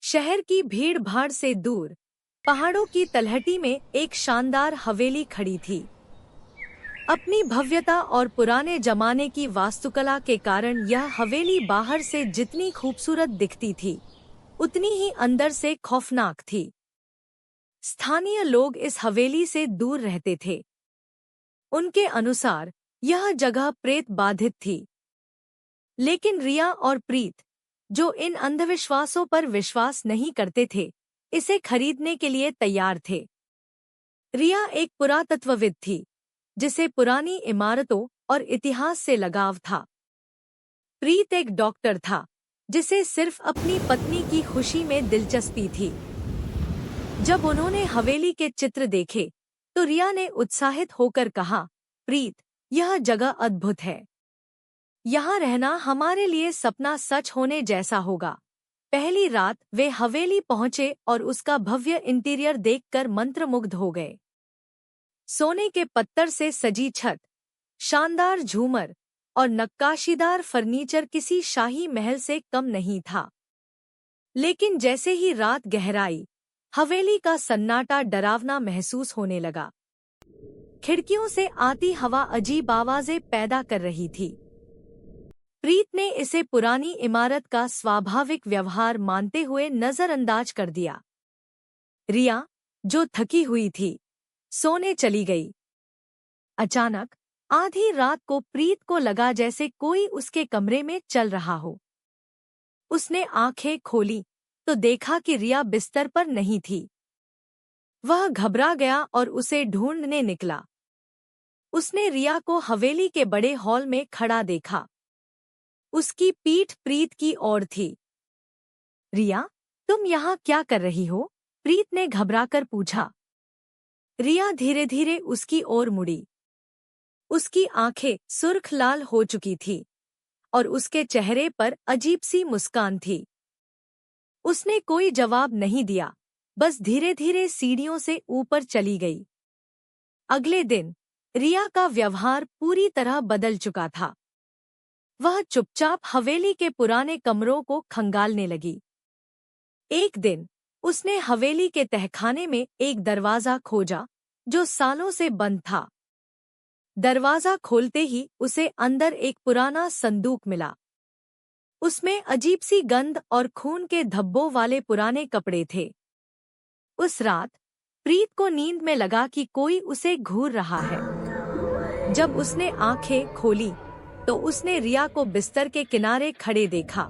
शहर की भीड़ भाड़ से दूर पहाड़ों की तलहटी में एक शानदार हवेली खड़ी थी। अपनी भव्यता और पुराने जमाने की वास्तुकला के कारण यह हवेली बाहर से जितनी खूबसूरत दिखती थी, उतनी ही अंदर से खौफनाक थी। स्थानीय लोग इस हवेली से दूर रहते थे। उनके अनुसार यह जगह प्रेत बाधित थी। लेकिन रिया और प्रीत, जो इन अंधविश्वासों पर विश्वास नहीं करते थे, इसे खरीदने के लिए तैयार थे। रिया एक पुरातत्वविद थी, जिसे पुरानी इमारतों और इतिहास से लगाव था। प्रीत एक डॉक्टर था, जिसे सिर्फ अपनी पत्नी की खुशी में दिलचस्पी थी। जब उन्होंने हवेली के चित्र देखे, तो रिया ने उत्साहित होकर कहा, प्रीत, यह जगह अद्भुत है। यहाँ रहना हमारे लिए सपना सच होने जैसा होगा। पहली रात वे हवेली पहुंचे और उसका भव्य इंटीरियर देखकर मंत्रमुग्ध हो गए। सोने के पत्थर से सजी छत, शानदार झूमर और नक्काशीदार फर्नीचर किसी शाही महल से कम नहीं था। लेकिन जैसे ही रात गहराई, हवेली का सन्नाटा डरावना महसूस होने लगा। खिड़कियों से आती हवा अजीब आवाजें पैदा कर रही थी। प्रीत ने इसे पुरानी इमारत का स्वाभाविक व्यवहार मानते हुए नजरअंदाज कर दिया। रिया, जो थकी हुई थी, सोने चली गई। अचानक आधी रात को प्रीत को लगा जैसे कोई उसके कमरे में चल रहा हो। उसने आंखें खोली तो देखा कि रिया बिस्तर पर नहीं थी। वह घबरा गया और उसे ढूंढने निकला। उसने रिया को हवेली के बड़े हॉल में खड़ा देखा। उसकी पीठ प्रीत की ओर थी। रिया, तुम यहाँ क्या कर रही हो? प्रीत ने घबराकर पूछा। रिया धीरे धीरे उसकी ओर मुड़ी। उसकी आंखें सुर्ख लाल हो चुकी थी और उसके चेहरे पर अजीब सी मुस्कान थी। उसने कोई जवाब नहीं दिया, बस धीरे धीरे सीढ़ियों से ऊपर चली गई। अगले दिन रिया का व्यवहार पूरी तरह बदल चुका था। वह चुपचाप हवेली के पुराने कमरों को खंगालने लगी। एक दिन उसने हवेली के तहखाने में एक दरवाजा खोजा, जो सालों से बंद था। दरवाजा खोलते ही उसे अंदर एक पुराना संदूक मिला। उसमें अजीब सी गंध और खून के धब्बों वाले पुराने कपड़े थे। उस रात प्रीत को नींद में लगा कि कोई उसे घूर रहा है। जब उसने आंखें खोली तो उसने रिया को बिस्तर के किनारे खड़े देखा।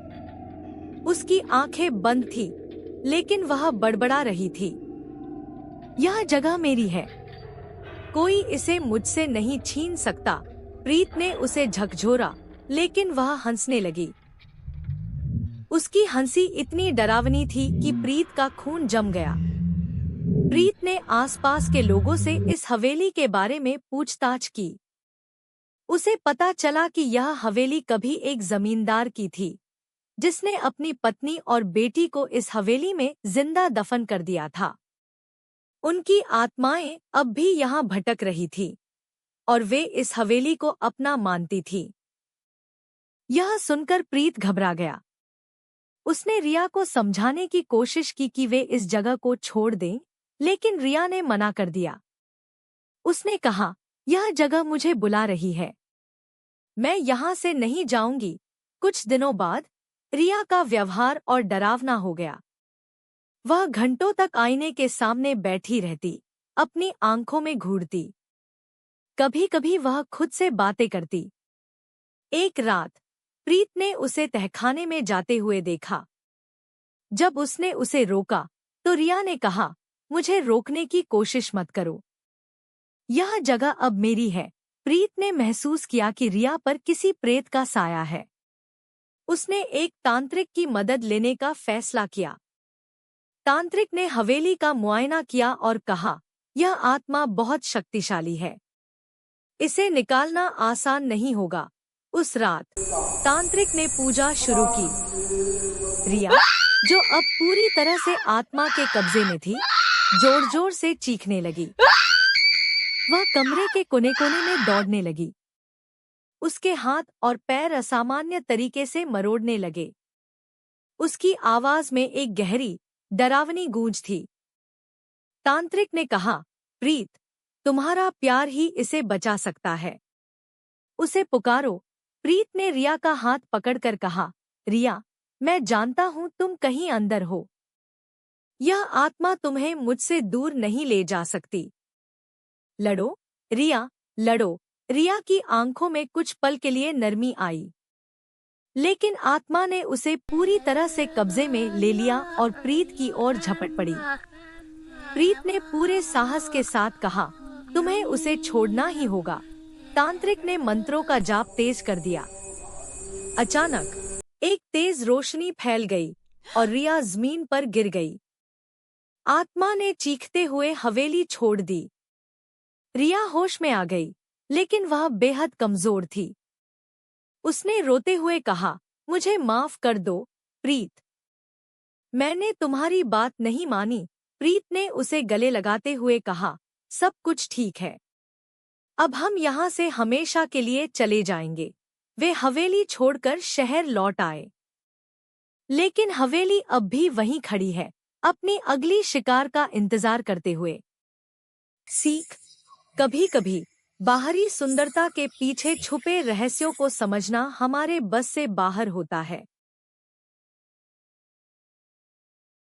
उसकी आंखें बंद थी, लेकिन वह बड़बड़ा रही थी, यह जगह मेरी है, कोई इसे मुझसे नहीं छीन सकता। प्रीत ने उसे झकझोरा, लेकिन वह हंसने लगी। उसकी हंसी इतनी डरावनी थी कि प्रीत का खून जम गया। प्रीत ने आसपास के लोगों से इस हवेली के बारे में पूछताछ की। उसे पता चला कि यह हवेली कभी एक जमींदार की थी, जिसने अपनी पत्नी और बेटी को इस हवेली में जिंदा दफन कर दिया था। उनकी आत्माएं अब भी यहाँ भटक रही थी और वे इस हवेली को अपना मानती थी। यह सुनकर प्रीत घबरा गया। उसने रिया को समझाने की कोशिश की कि वे इस जगह को छोड़ दें, लेकिन रिया ने मना कर दिया। उसने कहा, यह जगह मुझे बुला रही है, मैं यहाँ से नहीं जाऊंगी। कुछ दिनों बाद रिया का व्यवहार और डरावना हो गया। वह घंटों तक आईने के सामने बैठी रहती, अपनी आंखों में घूरती। कभी कभी वह खुद से बातें करती। एक रात प्रीत ने उसे तहखाने में जाते हुए देखा। जब उसने उसे रोका तो रिया ने कहा, मुझे रोकने की कोशिश मत करो, यह जगह अब मेरी है। प्रीत ने महसूस किया कि रिया पर किसी प्रेत का साया है। उसने एक तांत्रिक की मदद लेने का फैसला किया। तांत्रिक ने हवेली का मुआयना किया और कहा, यह आत्मा बहुत शक्तिशाली है, इसे निकालना आसान नहीं होगा। उस रात तांत्रिक ने पूजा शुरू की। रिया, जो अब पूरी तरह से आत्मा के कब्जे में थी, जोर जोर से चीखने लगी। वह कमरे के कोने-कोने में दौड़ने लगी। उसके हाथ और पैर असामान्य तरीके से मरोड़ने लगे। उसकी आवाज में एक गहरी, डरावनी गूंज थी। तांत्रिक ने कहा, प्रीत, तुम्हारा प्यार ही इसे बचा सकता है। उसे पुकारो। प्रीत ने रिया का हाथ पकड़कर कहा, रिया, मैं जानता हूँ तुम कहीं अंदर हो। यह आत्मा तुम्हें मुझसे दूर नहीं ले जा सकती। लड़ो, रिया, लड़ो। रिया की आंखों में कुछ पल के लिए नरमी आई, लेकिन आत्मा ने उसे पूरी तरह से कब्जे में ले लिया और प्रीत की ओर झपट पड़ी। प्रीत ने पूरे साहस के साथ कहा, तुम्हें उसे छोड़ना ही होगा। तांत्रिक ने मंत्रों का जाप तेज कर दिया। अचानक एक तेज रोशनी फैल गई और रिया जमीन पर गिर गई। आत्मा ने चीखते हुए हवेली छोड़ दी। रिया होश में आ गई, लेकिन वह बेहद कमजोर थी। उसने रोते हुए कहा, मुझे माफ कर दो, प्रीत। मैंने तुम्हारी बात नहीं मानी। प्रीत ने उसे गले लगाते हुए कहा, सब कुछ ठीक है। अब हम यहाँ से हमेशा के लिए चले जाएंगे। वे हवेली छोड़कर शहर लौट आए, लेकिन हवेली अब भी वहीं खड़ी है, अपनी अगली शिकार का इंतजार करते हुए। सीख, कभी कभी बाहरी सुंदरता के पीछे छुपे रहस्यों को समझना हमारे बस से बाहर होता है।